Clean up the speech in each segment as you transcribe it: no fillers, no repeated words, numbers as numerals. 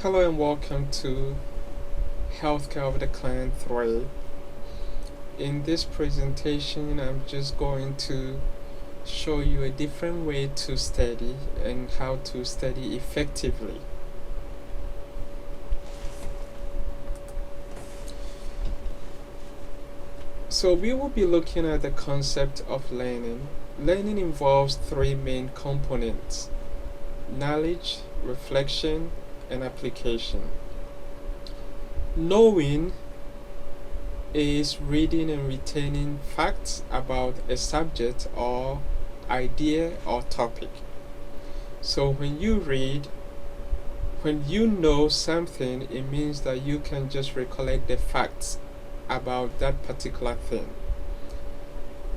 Hello and welcome to Healthcare of the Client 3. In this presentation, I'm just going to show you a different way to study and how to study effectively. So we will be looking at the concept of learning. Learning involves three main components: knowledge, reflection, and application. Knowing is reading and retaining facts about a subject or idea or topic. So when you read, when you know something, it means that you can just recollect the facts about that particular thing.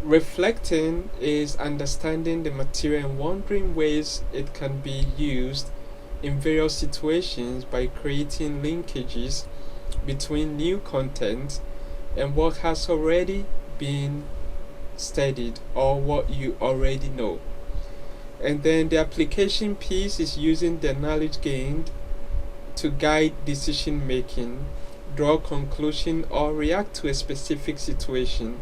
Reflecting is understanding the material and wondering ways it can be used in various situations by creating linkages between new content and what has already been studied or what you already know. And then the application piece is using the knowledge gained to guide decision making, draw conclusion, or react to a specific situation.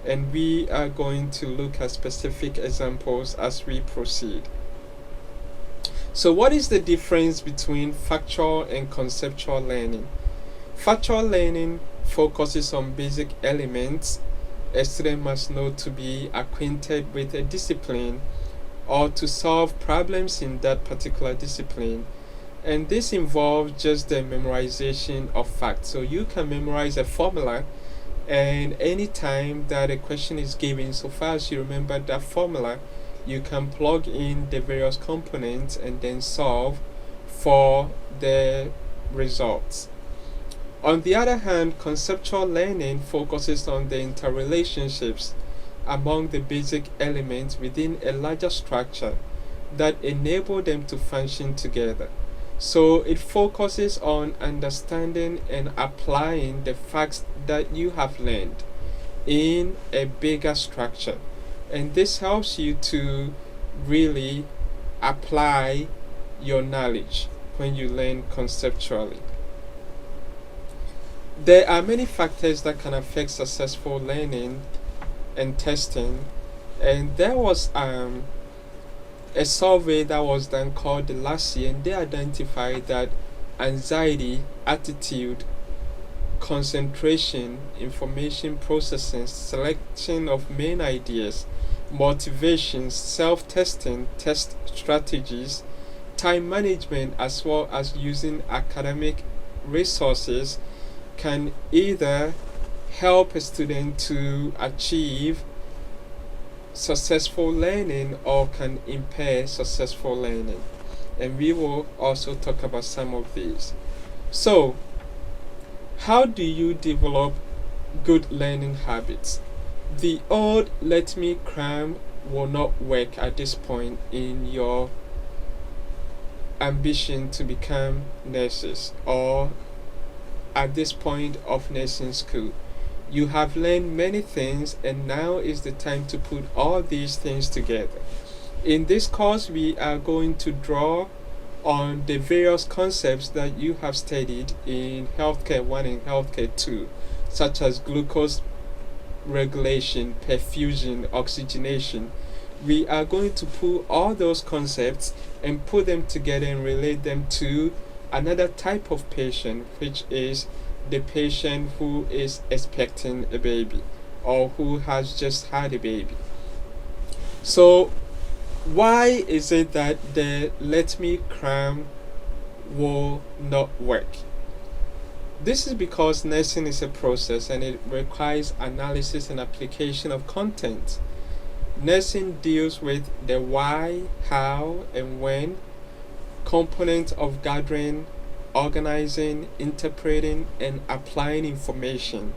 And we are going to look at specific examples as we proceed. So what is the difference between factual and conceptual learning? Factual learning focuses on basic elements a student must know to be acquainted with a discipline or to solve problems in that particular discipline. And this involves just the memorization of facts. So you can memorize a formula, and anytime that a question is given, so far as you remember that formula, you can plug in the various components and then solve for the results. On the other hand, conceptual learning focuses on the interrelationships among the basic elements within a larger structure that enable them to function together. So it focuses on understanding and applying the facts that you have learned in a bigger structure. And this helps you to really apply your knowledge when you learn conceptually. There are many factors that can affect successful learning and testing, and there was a survey that was done called the last year, and they identified that anxiety, attitude, concentration, information processing, selection of main ideas, motivations, self-testing, test strategies, time management, as well as using academic resources can either help a student to achieve successful learning or can impair successful learning. And we will also talk about some of these. So, how do you develop good learning habits? The old "let me cram" will not work at this point in your ambition to become nurses or at this point of nursing school. You have learned many things, and now is the time to put all these things together. In this course, we are going to draw on the various concepts that you have studied in Healthcare 1 and Healthcare 2, such as glucose regulation, perfusion, oxygenation. We are going to pull all those concepts and put them together and relate them to another type of patient, which is the patient who is expecting a baby or who has just had a baby. So why is it that the "let me cram" will not work? This is because nursing is a process and it requires analysis and application of content. Nursing deals with the why, how, and when components of gathering, organizing, interpreting, and applying information.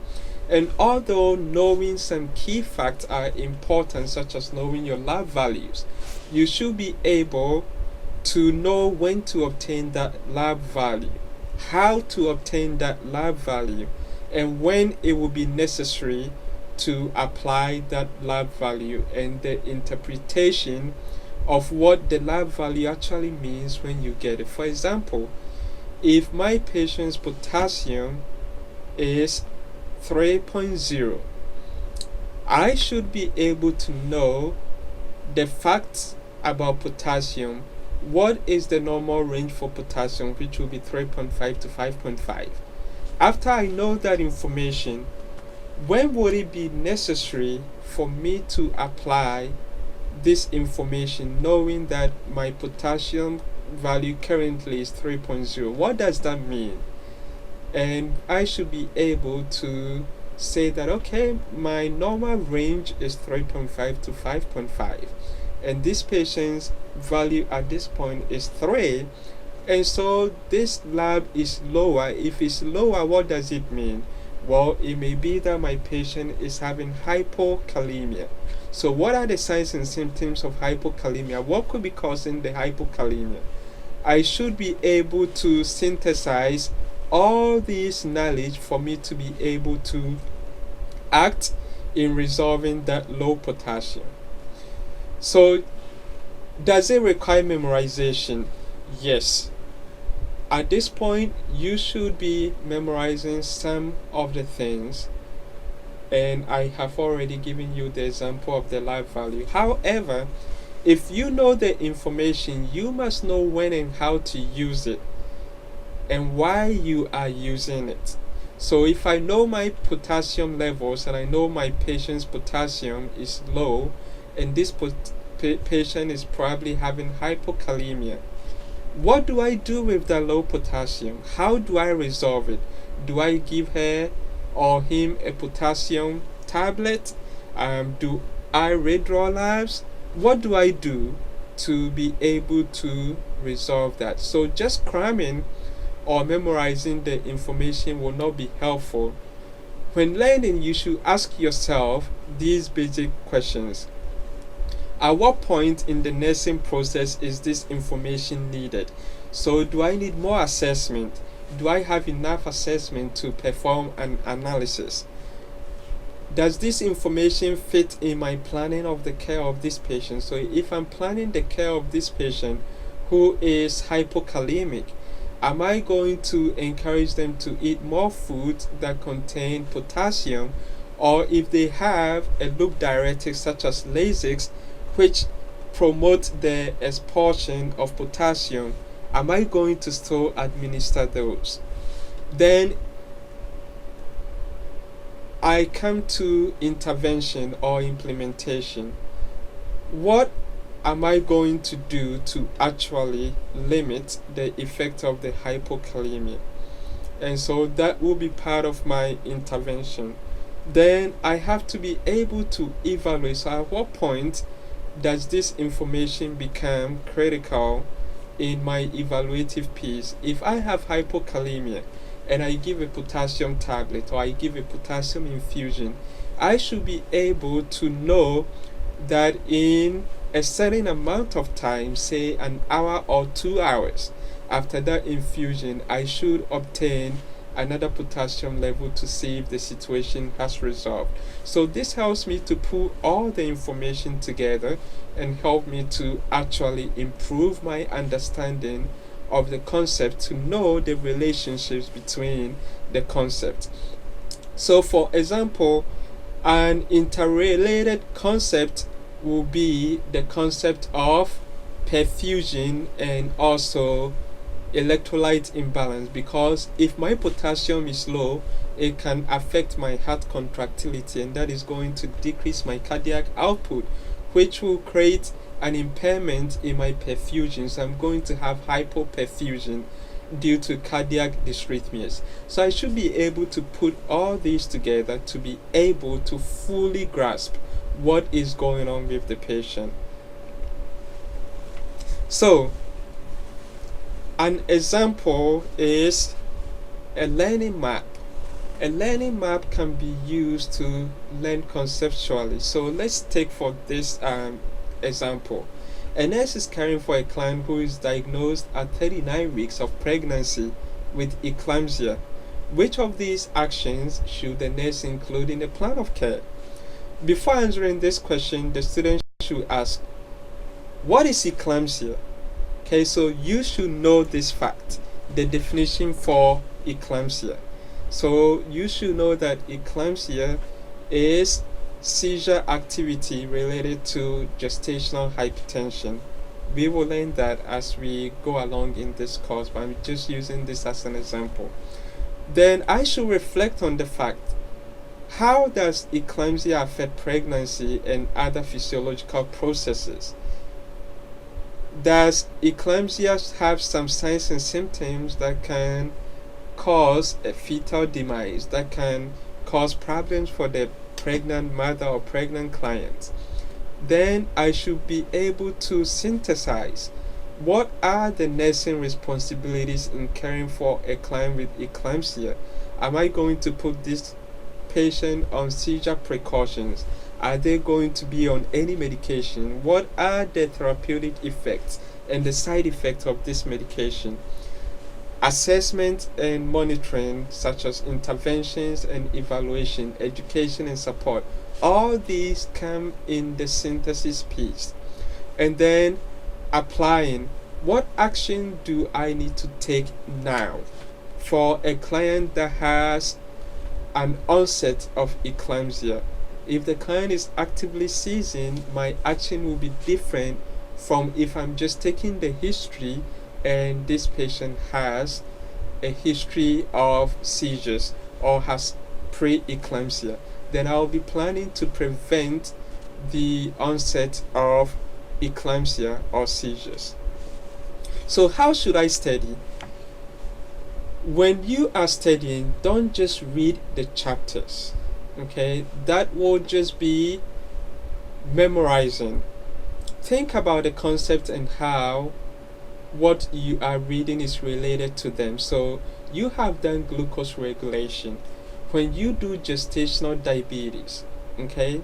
And although knowing some key facts are important, such as knowing your lab values, you should be able to know when to obtain that lab value, how to obtain that lab value, and when it will be necessary to apply that lab value, and the interpretation of what the lab value actually means when you get it. For example, if my patient's potassium is 3.0, I should be able to know the facts about potassium. What is the normal range for potassium, which will be 3.5 to 5.5? After I know that information, when would it be necessary for me to apply this information, knowing that my potassium value currently is 3.0? What does that mean? And I should be able to say that, okay, my normal range is 3.5 to 5.5, and this patient's value at this point is 3, and so this lab is lower. If it's lower, what does it mean? Well, it may be that my patient is having hypokalemia. So what are the signs and symptoms of hypokalemia? What could be causing the hypokalemia? I should be able to synthesize all this knowledge for me to be able to act in resolving that low potassium. So does it require memorization? Yes. At this point, you should be memorizing some of the things, and I have already given you the example of the lab value. However, if you know the information, you must know when and how to use it and why you are using it. So if I know my potassium levels and I know my patient's potassium is low, and this patient is probably having hypokalemia, what do I do with the low potassium? How do I resolve it? Do I give her or him a potassium tablet? Do I redraw labs? What do I do to be able to resolve that? So just cramming or memorizing the information will not be helpful. When learning, you should ask yourself these basic questions. At what point in the nursing process is this information needed? So do I need more assessment? Do I have enough assessment to perform an analysis? Does this information fit in my planning of the care of this patient? So if I'm planning the care of this patient who is hypokalemic, am I going to encourage them to eat more foods that contain potassium? Or if they have a loop diuretic such as Lasix, which promote the expulsion of potassium, am I going to still administer those? Then I come to intervention or implementation. What am I going to do to actually limit the effect of the hypokalemia? And so that will be part of my intervention. Then I have to be able to evaluate. So at what point does this information become critical in my evaluative piece? If I have hypokalemia and I give a potassium tablet or I give a potassium infusion, I should be able to know that in a certain amount of time, say an hour or 2 hours after that infusion, I should obtain another potassium level to see if the situation has resolved. So this helps me to put all the information together and help me to actually improve my understanding of the concept, to know the relationships between the concepts. So for example, an interrelated concept will be the concept of perfusion and also electrolyte imbalance, because if my potassium is low, it can affect my heart contractility, and that is going to decrease my cardiac output, which will create an impairment in my perfusion. So I'm going to have hypoperfusion due to cardiac dysrhythmias. So I should be able to put all these together to be able to fully grasp what is going on with the patient. So an example is a learning map. A learning map can be used to learn conceptually. So let's take for this example. A nurse is caring for a client who is diagnosed at 39 weeks of pregnancy with eclampsia. Which of these actions should the nurse include in the plan of care? Before answering this question, the student should ask, what is eclampsia? Okay, so you should know this fact. the definition for eclampsia. So you should know that eclampsia is seizure activity related to gestational hypertension. We will learn that as we go along in this course, but I'm just using this as an example. Then I should reflect on the fact, how does eclampsia affect pregnancy and other physiological processes? Does eclampsia have some signs and symptoms that can cause a fetal demise, that can cause problems for the pregnant mother or pregnant client? Then I should be able to synthesize what are the nursing responsibilities in caring for a client with eclampsia. Am I going to put this patient on seizure precautions? Are they going to be on any medication? What are the therapeutic effects and the side effects of this medication? Assessment and monitoring, such as interventions and evaluation, education and support, all these come in the synthesis piece. And then applying, what action do I need to take now for a client that has an onset of eclampsia? If the client is actively seizing, my action will be different from if I'm just taking the history and this patient has a history of seizures or has pre-eclampsia. Then I'll be planning to prevent the onset of eclampsia or seizures. So how should I study? When you are studying, don't just read the chapters. Okay, that will just be memorizing. Think about the concept and how what you are reading is related to them. So you have done glucose regulation. When you do gestational diabetes, okay,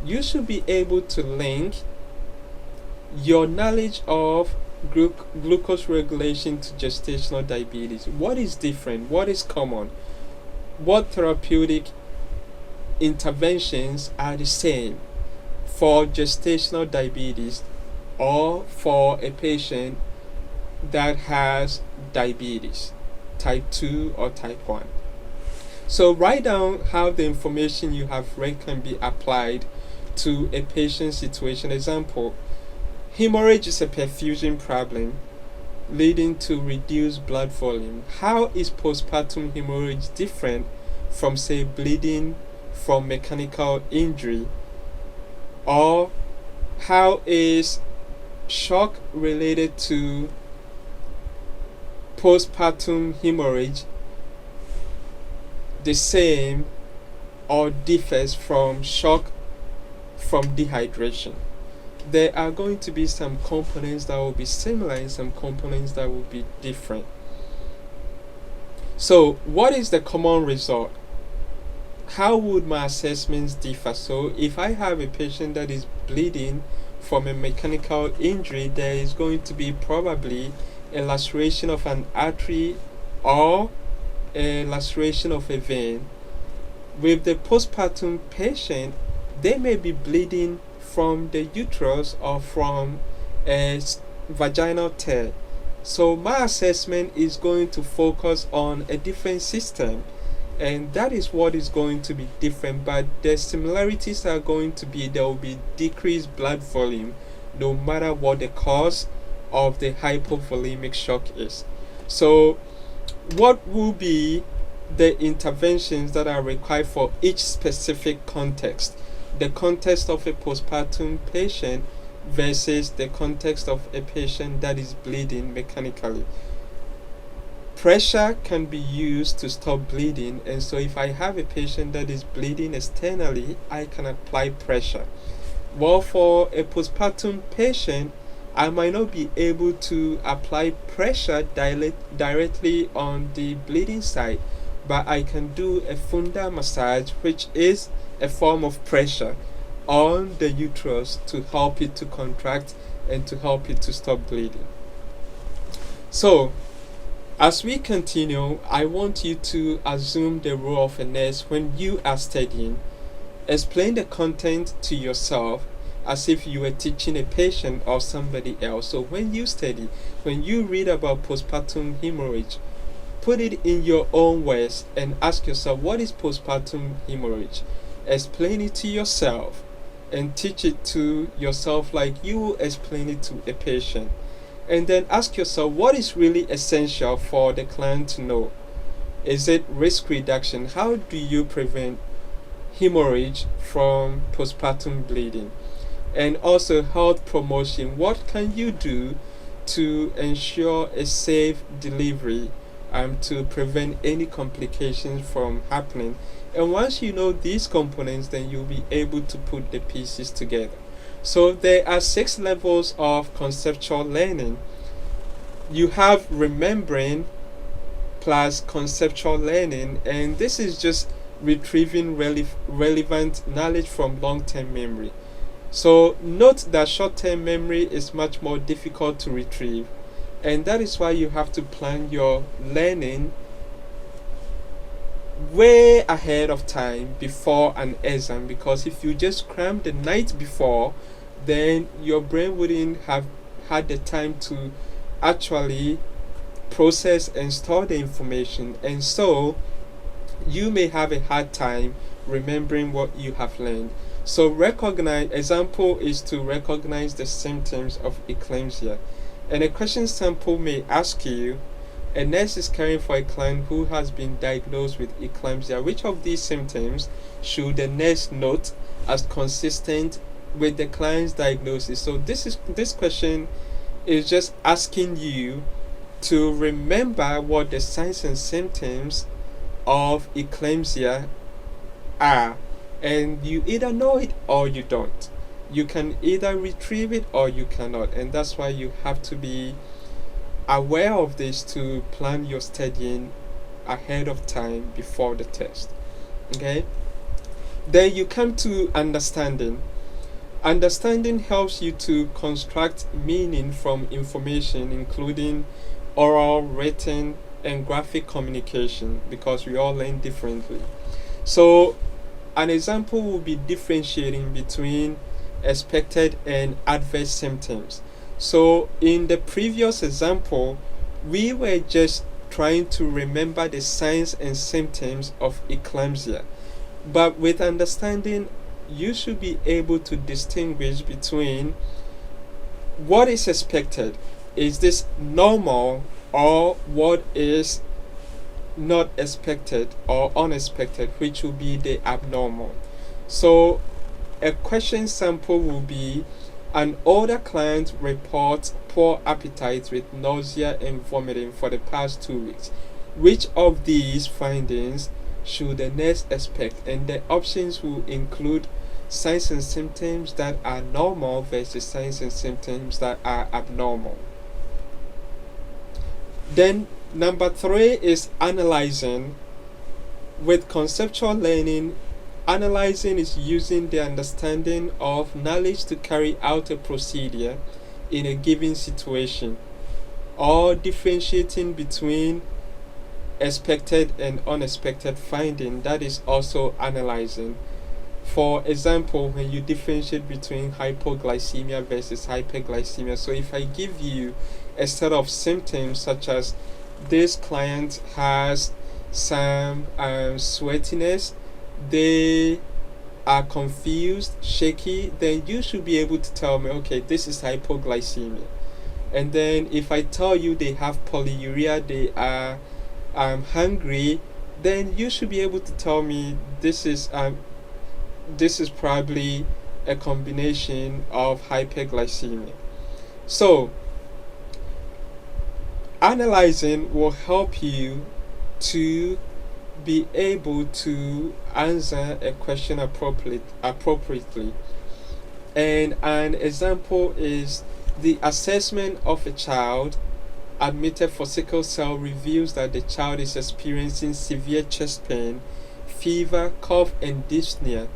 you should be able to link your knowledge of glucose regulation to gestational diabetes. What is different? What is common? What therapeutic interventions are the same for gestational diabetes or for a patient that has diabetes, type 2 or type 1? So write down how the information you have read can be applied to a patient's situation. Example, hemorrhage is a perfusion problem leading to reduced blood volume. How is postpartum hemorrhage different from, say, bleeding from mechanical injury? Or how is shock related to postpartum hemorrhage the same or differs from shock from dehydration? There are going to be some components that will be similar and some components that will be different. So what is the common result? How would my assessments differ? So if I have a patient that is bleeding from a mechanical injury, there is going to be probably a laceration of an artery or a laceration of a vein. With the postpartum patient, they may be bleeding from the uterus or from a vaginal tear. So my assessment is going to focus on a different system, and that is what is going to be different, but the similarities are going to be there will be decreased blood volume no matter what the cause of the hypovolemic shock is. So what will be the interventions that are required for each specific context? The context of a postpartum patient versus the context of a patient that is bleeding mechanically. Pressure can be used to stop bleeding, and so if I have a patient that is bleeding externally, I can apply pressure. Well, for a postpartum patient, I might not be able to apply pressure directly on the bleeding side, but I can do a funda massage, which is a form of pressure on the uterus to help it to contract and to help it to stop bleeding. So as we continue, I want you to assume the role of a nurse when you are studying. Explain the content to yourself as if you were teaching a patient or somebody else. So when you study, when you read about postpartum hemorrhage, put it in your own words and ask yourself, what is postpartum hemorrhage? Explain it to yourself and teach it to yourself like you will explain it to a patient. And then ask yourself, what is really essential for the client to know? Is it risk reduction? How do you prevent hemorrhage from postpartum bleeding? And also health promotion. What can you do to ensure a safe delivery, to prevent any complications from happening? And once you know these components, then you'll be able to put the pieces together. So there are 6 levels of conceptual learning. You have remembering plus conceptual learning, and this is just retrieving relevant knowledge from long-term memory. So note that short-term memory is much more difficult to retrieve, and that is why you have to plan your learning way ahead of time before an exam, because if you just cram the night before, then your brain wouldn't have had the time to actually process and store the information, and so you may have a hard time remembering what you have learned. So example is to recognize the symptoms of eclampsia. And a question sample may ask you, a nurse is caring for a client who has been diagnosed with eclampsia. Which of these symptoms should the nurse note as consistent with the client's diagnosis? So this question is just asking you to remember what the signs and symptoms of eclampsia are, and you either know it or you don't. You can either retrieve it or you cannot, and that's why you have to be aware of this to plan your studying ahead of time before the test. Okay, then you come to understanding. Understanding helps you to construct meaning from information, including oral, written, and graphic communication, because we all learn differently. So an example will be differentiating between expected and adverse symptoms. So in the previous example, we were just trying to remember the signs and symptoms of eclampsia. But with understanding, you should be able to distinguish between what is expected. Is this normal, or what is not expected or unexpected, which will be the abnormal? So a question sample will be, an older client reports poor appetite with nausea and vomiting for the past 2 weeks. Which of these findings should the nurse expect? And the options will include signs and symptoms that are normal versus signs and symptoms that are abnormal. Then number 3 is analyzing. With conceptual learning, analyzing is using the understanding of knowledge to carry out a procedure in a given situation, or differentiating between expected and unexpected finding. That is also analyzing. For example, when you differentiate between hypoglycemia versus hyperglycemia. So if I give you a set of symptoms such as this client has some sweatiness, they are confused, shaky, then you should be able to tell me, okay, this is hypoglycemia. And then if I tell you they have polyuria, they are hungry, then you should be able to tell me this is probably a combination of hyperglycemia. So analyzing will help you to be able to answer a question appropriately. And an example is, the assessment of a child admitted for sickle cell reveals that the child is experiencing severe chest pain, fever, cough, and dyspnea.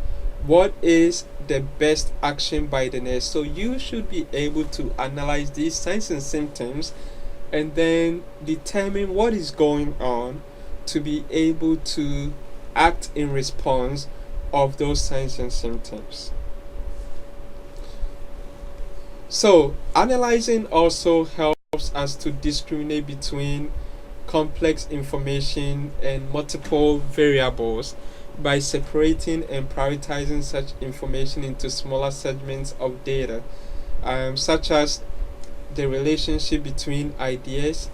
What is the best action by the nurse? So you should be able to analyze these signs and symptoms and then determine what is going on to be able to act in response of those signs and symptoms. So, analyzing also helps us to discriminate between complex information and multiple variables by separating and prioritizing such information into smaller segments of data, such as the relationship between ideas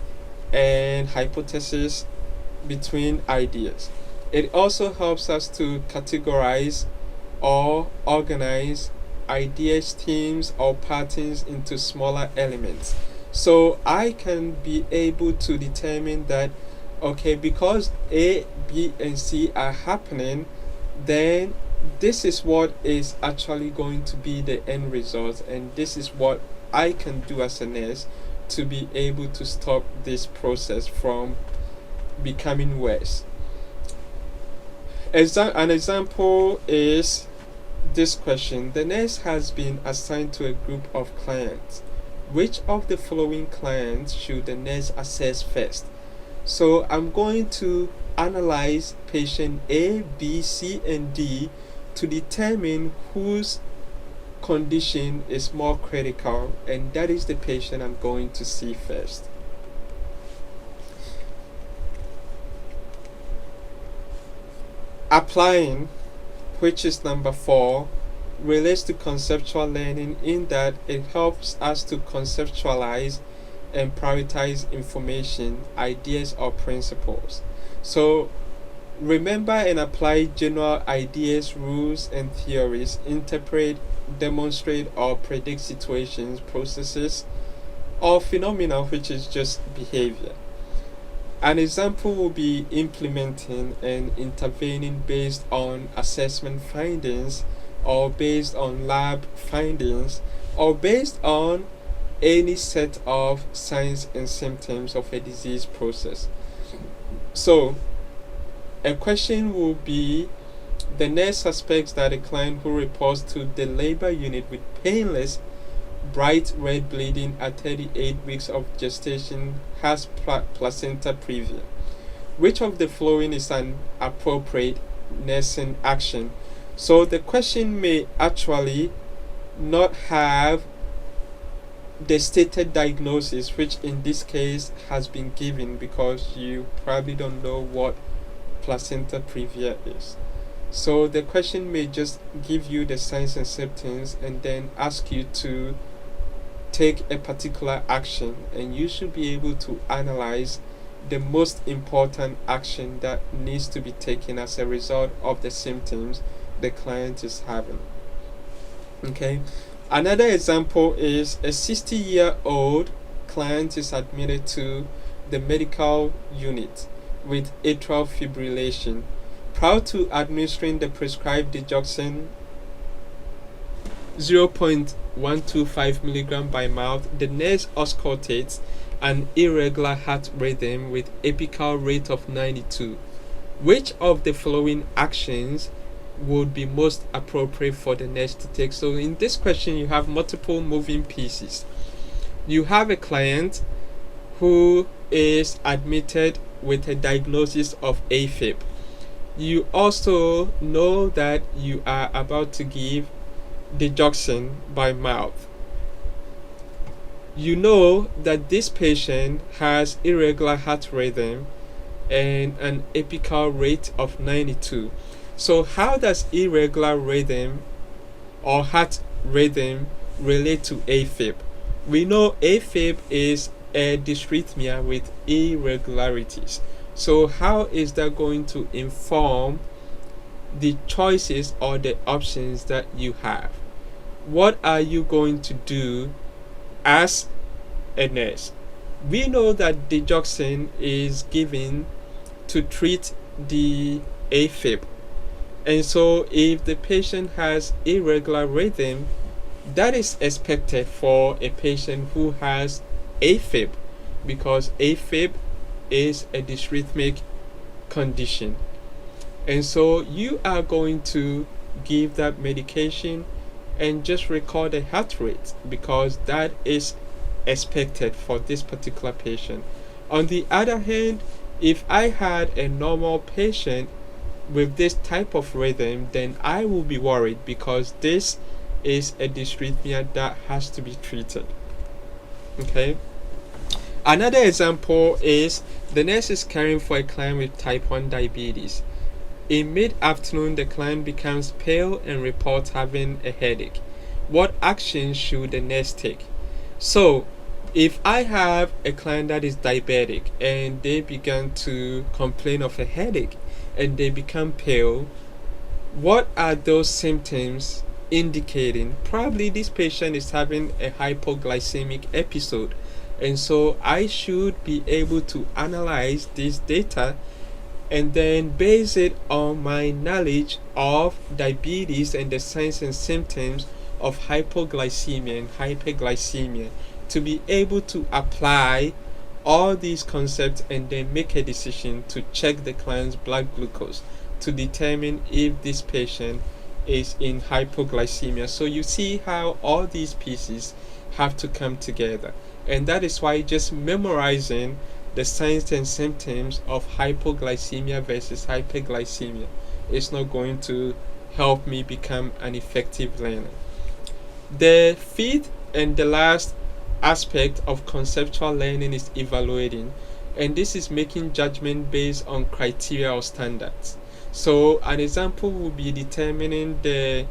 and hypotheses between ideas. It also helps us to categorize or organize ideas, themes, or patterns into smaller elements. So I can be able to determine that, okay, because A, B, and C are happening, then this is what is actually going to be the end result, and this is what I can do as a nurse to be able to stop this process from becoming worse. An example is this question. The nurse has been assigned to a group of clients. Which of the following clients should the nurse assess first? So I'm going to analyze patient A, B, C, and D to determine whose condition is more critical, and that is the patient I'm going to see first. Applying, which is number 4, relates to conceptual learning in that it helps us to conceptualize and prioritize information, ideas, or principles. So remember and apply general ideas, rules, and theories, interpret, demonstrate, or predict situations, processes, or phenomena, which is just behavior. An example will be implementing and intervening based on assessment findings, or based on lab findings, or based on any set of signs and symptoms of a disease process. So, a question will be: the nurse suspects that a client who reports to the labor unit with painless, bright red bleeding at 38 weeks of gestation has placenta previa. Which of the following is an appropriate nursing action? So the question may actually not have the stated diagnosis, which in this case has been given because you probably don't know what placenta previa is. So the question may just give you the signs and symptoms and then ask you to take a particular action, and you should be able to analyze the most important action that needs to be taken as a result of the symptoms the client is having. Okay. Another example is a 60-year-old client is admitted to the medical unit with atrial fibrillation. Prior to administering the prescribed digoxin 0.125 milligram by mouth, the nurse auscultates an irregular heart rhythm with apical rate of 92. Which of the following actions would be most appropriate for the nurse to take? So in this question you have multiple moving pieces. You have a client who is admitted with a diagnosis of AFib. You also know that you are about to give digoxin by mouth. You know that this patient has irregular heart rhythm and an apical rate of 92. So how does irregular rhythm or heart rhythm relate to AFib? We know AFib is a dysrhythmia with irregularities. So how is that going to inform the choices or the options that you have? What are you going to do as a nurse? We know that digoxin is given to treat the AFib. And so if the patient has irregular rhythm, that is expected for a patient who has AFib, because AFib is a dysrhythmic condition. And so you are going to give that medication and just record the heart rate, because that is expected for this particular patient. On the other hand, if I had a normal patient with this type of rhythm, then I will be worried, because this is a dysrhythmia that has to be treated. Okay. Another example is the nurse is caring for a client with type 1 diabetes. In mid-afternoon, the client becomes pale and reports having a headache. What action should the nurse take? So, if I have a client that is diabetic and they begin to complain of a headache and they become pale, what are those symptoms indicating? Probably this patient is having a hypoglycemic episode. And so I should be able to analyze this data and then base it on my knowledge of diabetes and the signs and symptoms of hypoglycemia and hyperglycemia to be able to apply all these concepts and then make a decision to check the client's blood glucose to determine if this patient is in hypoglycemia. So you see how all these pieces have to come together, and that is why just memorizing the signs and symptoms of hypoglycemia versus hyperglycemia is not going to help me become an effective learner. The fifth and the last aspect of conceptual learning is evaluating, and this is making judgment based on criteria or standards. So an example would be determining the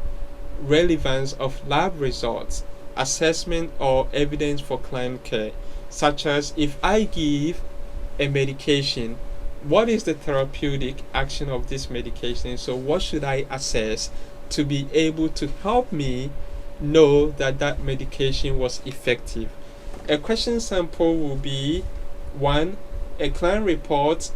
relevance of lab results, assessment, or evidence for client care, such as if I give a medication, what is the therapeutic action of this medication? So what should I assess to be able to help me know that that medication was effective? A question sample will be: 1. A client reports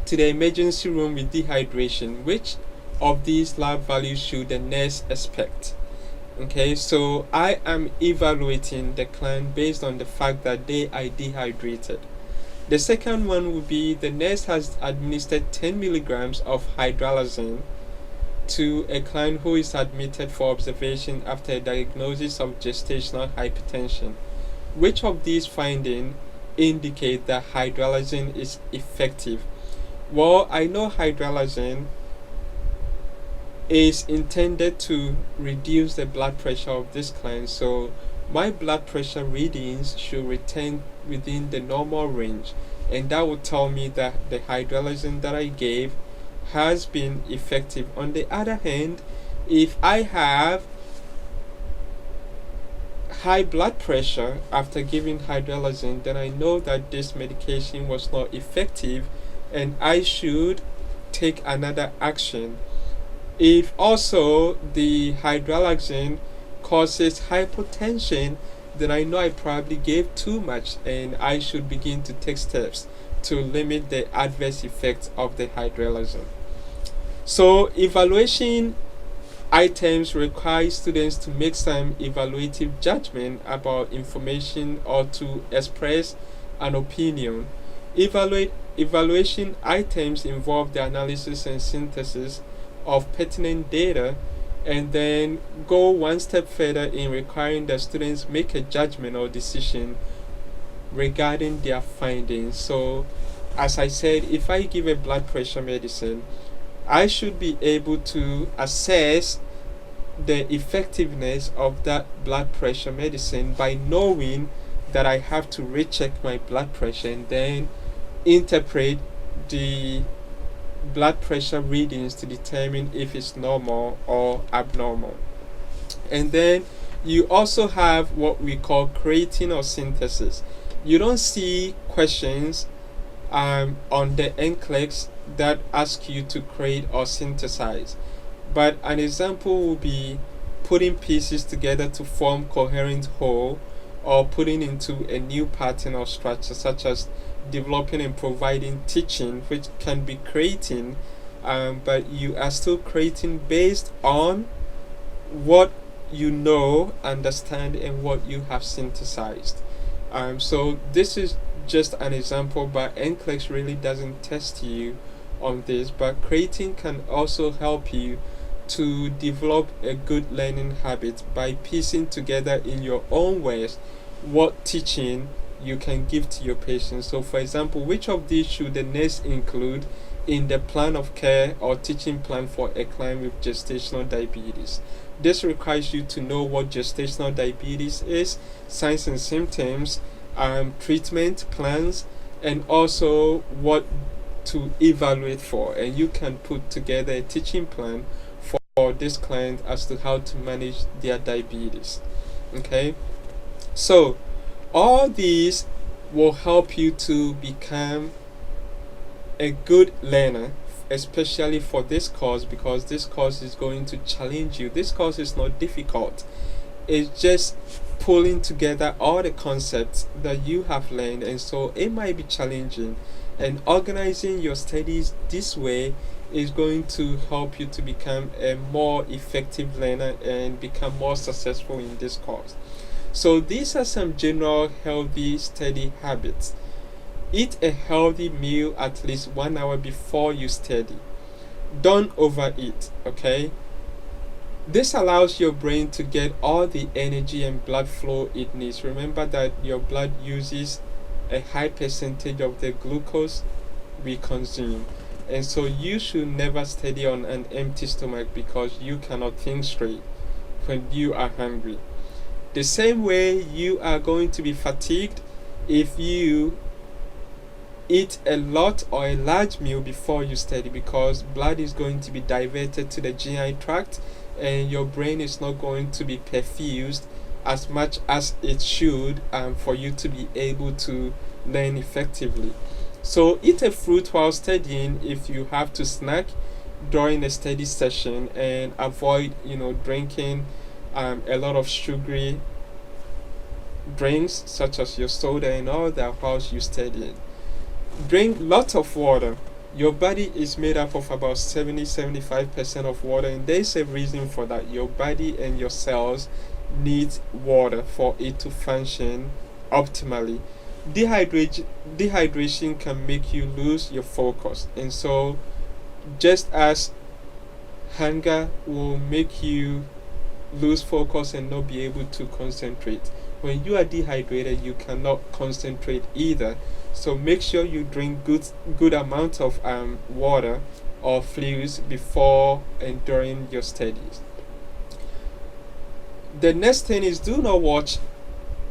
to the emergency room with dehydration. Which of these lab values should the nurse expect? Okay, so I am evaluating the client based on the fact that they are dehydrated. The second one would be: the nurse has administered 10 milligrams of hydralazine to a client who is admitted for observation after a diagnosis of gestational hypertension. Which of these findings indicate that hydralazine is effective? Well, I know hydralazine is intended to reduce the blood pressure of this client, so my blood pressure readings should return within the normal range, and that would tell me that the hydralazine that I gave has been effective. On the other hand, if I have high blood pressure after giving hydralazine, then I know that this medication was not effective and I should take another action. If also the hydralazine causes hypotension, then I know I probably gave too much and I should begin to take steps to limit the adverse effects of the hydralazine. So evaluation items require students to make some evaluative judgment about information or to express an opinion. Evaluation items involve the analysis and synthesis of pertinent data, and then go one step further in requiring that students make a judgment or decision regarding their findings. So, as I said, if I give a blood pressure medicine, I should be able to assess the effectiveness of that blood pressure medicine by knowing that I have to recheck my blood pressure and then interpret the blood pressure readings to determine if it's normal or abnormal. And then you also have what we call creating or synthesis. You don't see questions on the NCLEX that ask you to create or synthesize, but an example will be putting pieces together to form coherent whole, or putting into a new pattern or structure, such as developing and providing teaching, which can be creating, but you are still creating based on what you know, understand, and what you have synthesized. So this is just an example, but NCLEX really doesn't test you on this, but creating can also help you to develop a good learning habit by piecing together in your own words what teaching you can give to your patients. So for example, which of these should the nurse include in the plan of care or teaching plan for a client with gestational diabetes. This requires you to know what gestational diabetes is, signs and symptoms, treatment plans, and also what to evaluate for. And you can put together a teaching plan for this client as to how to manage their diabetes. Okay, so all these will help you to become a good learner, especially for this course, because this course is going to challenge you. This course is not difficult, it's just pulling together all the concepts that you have learned, and so it might be challenging. And organizing your studies this way is going to help you to become a more effective learner and become more successful in this course. So these are some general healthy study habits. Eat a healthy meal at least 1 hour before you study. Don't overeat, okay? This allows your brain to get all the energy and blood flow it needs. Remember that your blood uses a high percentage of the glucose we consume. And so you should never study on an empty stomach, because you cannot think straight when you are hungry. The same way you are going to be fatigued if you eat a lot or a large meal before you study, because blood is going to be diverted to the GI tract and your brain is not going to be perfused as much as it should for you to be able to learn effectively. So eat a fruit while studying if you have to snack during a study session, and avoid drinking a lot of sugary drinks such as your soda and all that whilst you studying. Drink lots of water. Your body is made up of about 70-75% of water, and there's a reason for that. Your body and your cells need water for it to function optimally. Dehydration can make you lose your focus, and so just as hunger will make you lose focus and not be able to concentrate, when you are dehydrated you cannot concentrate either. So make sure you drink good amount of water or fluids before and during your studies. The next thing is, do not watch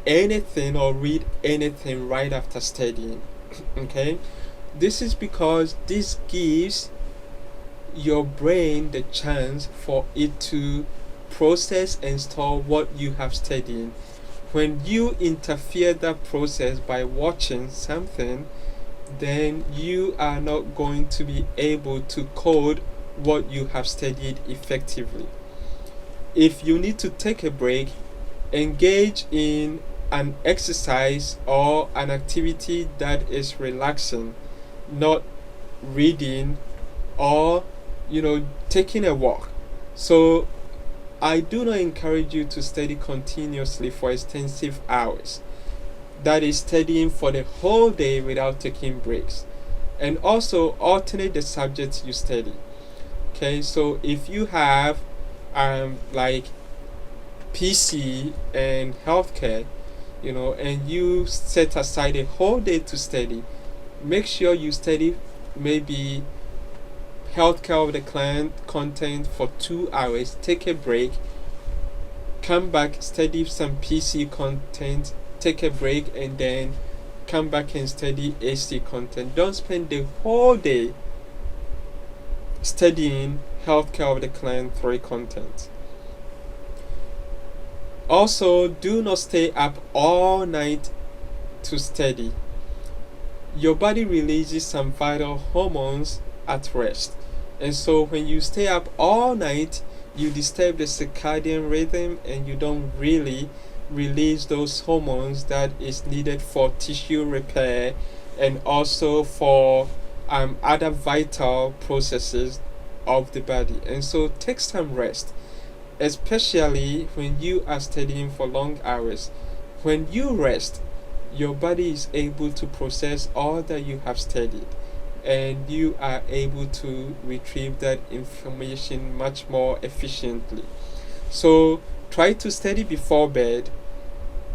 anything or read anything right after studying. Okay, this is because this gives your brain the chance for it to process and store what you have studied. When you interfere that process by watching something, then you are not going to be able to code what you have studied effectively. If you need to take a break, engage in an exercise or an activity that is relaxing, not reading or taking a walk. So I do not encourage you to study continuously for extensive hours. That is studying for the whole day without taking breaks. And also alternate the subjects you study. Okay, so if you have like PC and healthcare, and you set aside a whole day to study, make sure you study maybe healthcare of the client content for 2 hours, take a break, come back, study some PC content, take a break, and then come back and study AC content. Don't spend the whole day studying healthcare of the client 3 content. Also, do not stay up all night to study. Your body releases some vital hormones at rest. And so when you stay up all night, you disturb the circadian rhythm and you don't really release those hormones that is needed for tissue repair and also for other vital processes of the body. And so take some rest, especially when you are studying for long hours. When you rest, your body is able to process all that you have studied, and you are able to retrieve that information much more efficiently. So try to study before bed,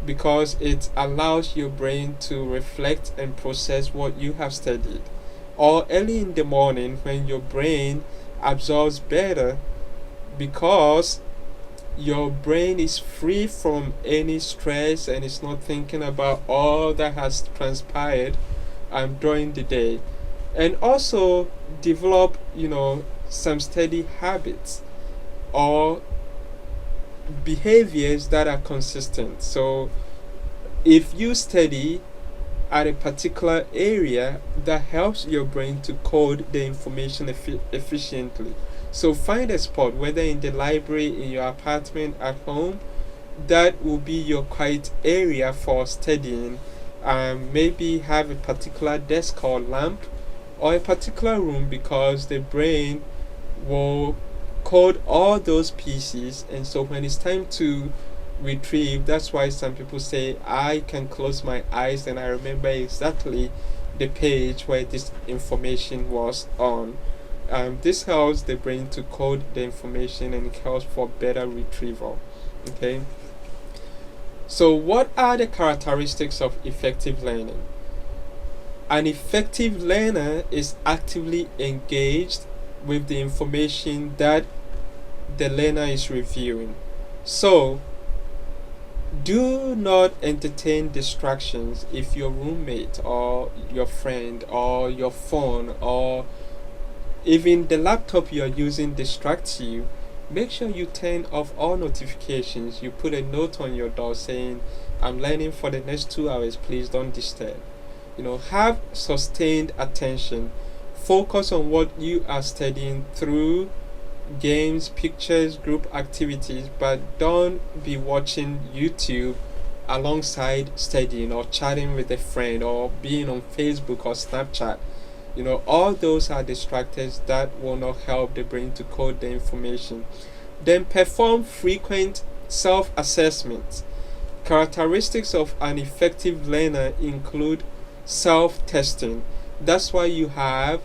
because it allows your brain to reflect and process what you have studied. or early in the morning when your brain absorbs better, because your brain is free from any stress and is not thinking about all that has transpired during the day. And also develop, some steady habits or behaviors that are consistent. So if you study at a particular area, that helps your brain to code the information efficiently. So find a spot, whether in the library, in your apartment, at home, that will be your quiet area for studying. Maybe have a particular desk or lamp or a particular room, because the brain will code all those pieces, and so when it's time to retrieve, that's why some people say I can close my eyes and I remember exactly the page where this information was on. This helps the brain to code the information and it helps for better retrieval. Okay, so what are the characteristics of effective learning? An effective learner is actively engaged with the information that the learner is reviewing. So do not entertain distractions. If your roommate or your friend or your phone or even the laptop you are using distracts you, make sure you turn off all notifications. You put a note on your door saying, I'm learning for the next 2 hours, please don't disturb. Have sustained attention. Focus on what you are studying through games, pictures, group activities, but don't be watching YouTube alongside studying or chatting with a friend or being on Facebook or Snapchat. All those are distractors that will not help the brain to code the information. Then perform frequent self-assessments. Characteristics of an effective learner include self-testing. That's why you have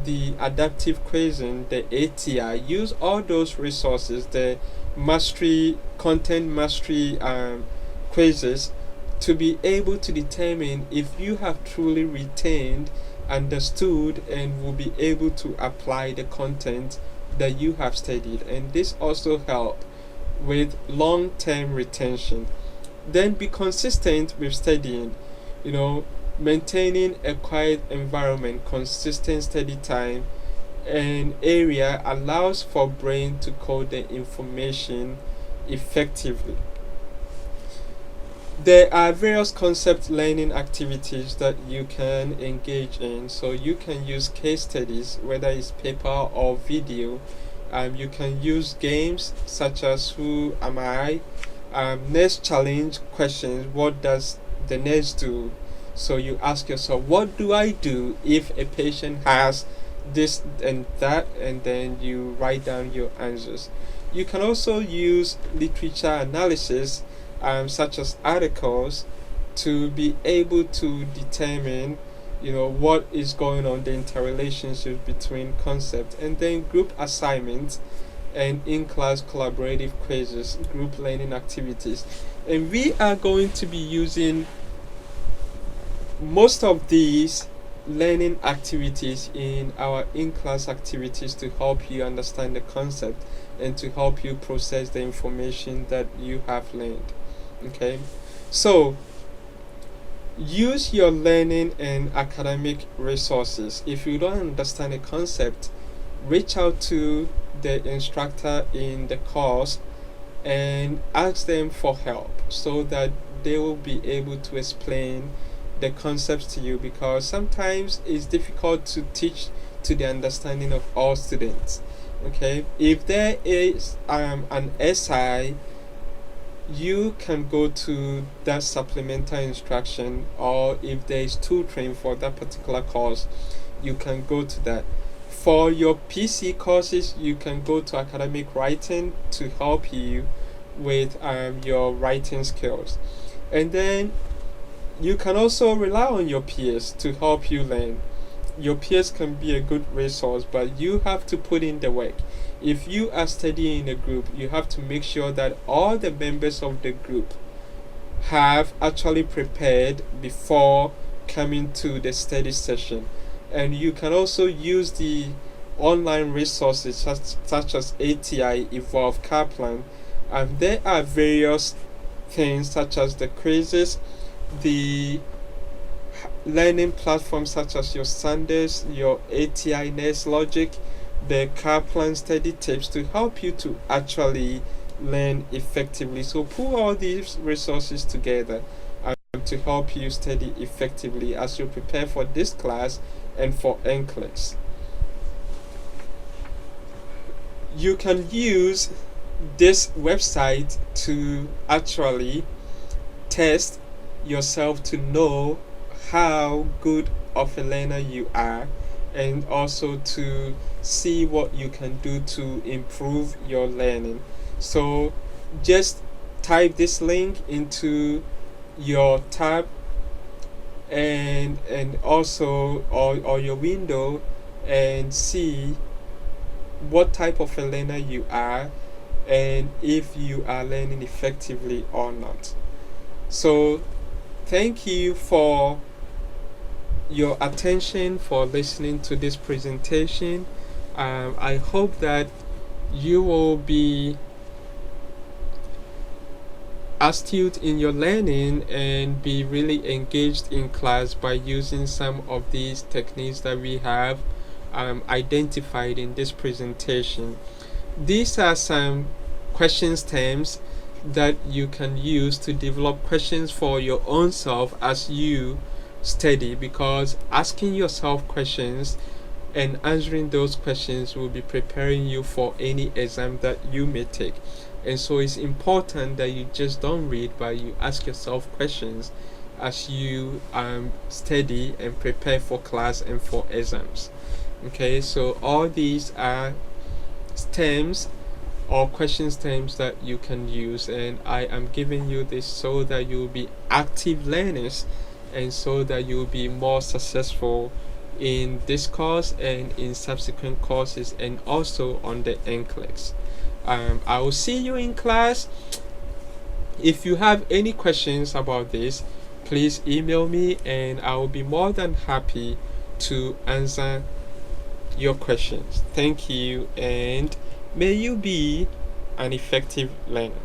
the adaptive quizzing, the ATI. Use all those resources, the content mastery quizzes, to be able to determine if you have truly retained, understood, and will be able to apply the content that you have studied. And this also helps with long-term retention. Then be consistent with studying. Maintaining a quiet environment, consistent study time, and area allows for brain to code the information effectively. There are various concept learning activities that you can engage in. So you can use case studies, whether it's paper or video. You can use games such as Who Am I? Nurse challenge questions. What does the nurse do? So you ask yourself, what do I do if a patient has this and that, and then you write down your answers. You can also use literature analysis, such as articles, to be able to determine what is going on, the interrelationship between concepts. And then group assignments and in-class collaborative quizzes, group learning activities. And we are going to be using most of these learning activities in our in-class activities to help you understand the concept and to help you process the information that you have learned. Okay, so use your learning and academic resources. If you don't understand a concept, reach out to the instructor in the course and ask them for help so that they will be able to explain the concepts to you, because sometimes it's difficult to teach to the understanding of all students. Okay, if there is an SI, you can go to that supplemental instruction, or if there is tutoring for that particular course, you can go to that. For your PC courses, you can go to academic writing to help you with your writing skills. And then you can also rely on your peers to help you learn. Your peers can be a good resource, but you have to put in the work. If you are studying in a group, you have to make sure that all the members of the group have actually prepared before coming to the study session. And you can also use the online resources such as ATI, Evolve, Kaplan. There are various things such as the quizzes, the learning platforms such as your Sanders, your ATI Nest Logic, the Kaplan study tips to help you to actually learn effectively. So pull all these resources together to help you study effectively as you prepare for this class and for NCLEX. You can use this website to actually test yourself to know how good of a learner you are, and also to see what you can do to improve your learning. So just type this link into your tab and also or your window, and see what type of a learner you are and if you are learning effectively or not. So thank you for your attention, for listening to this presentation. I hope that you will be astute in your learning and be really engaged in class by using some of these techniques that we have identified in this presentation. These are some question stems that you can use to develop questions for your own self as you study, because asking yourself questions and answering those questions will be preparing you for any exam that you may take. And so it's important that you just don't read, but you ask yourself questions as you study and prepare for class and for exams. Okay, so all these are stems or question stems that you can use, and I am giving you this so that you will be active learners and so that you will be more successful in this course and in subsequent courses, and also on the NCLEX. I will see you in class. If you have any questions about this, please email me and I will be more than happy to answer your questions. Thank you, and may you be an effective learner.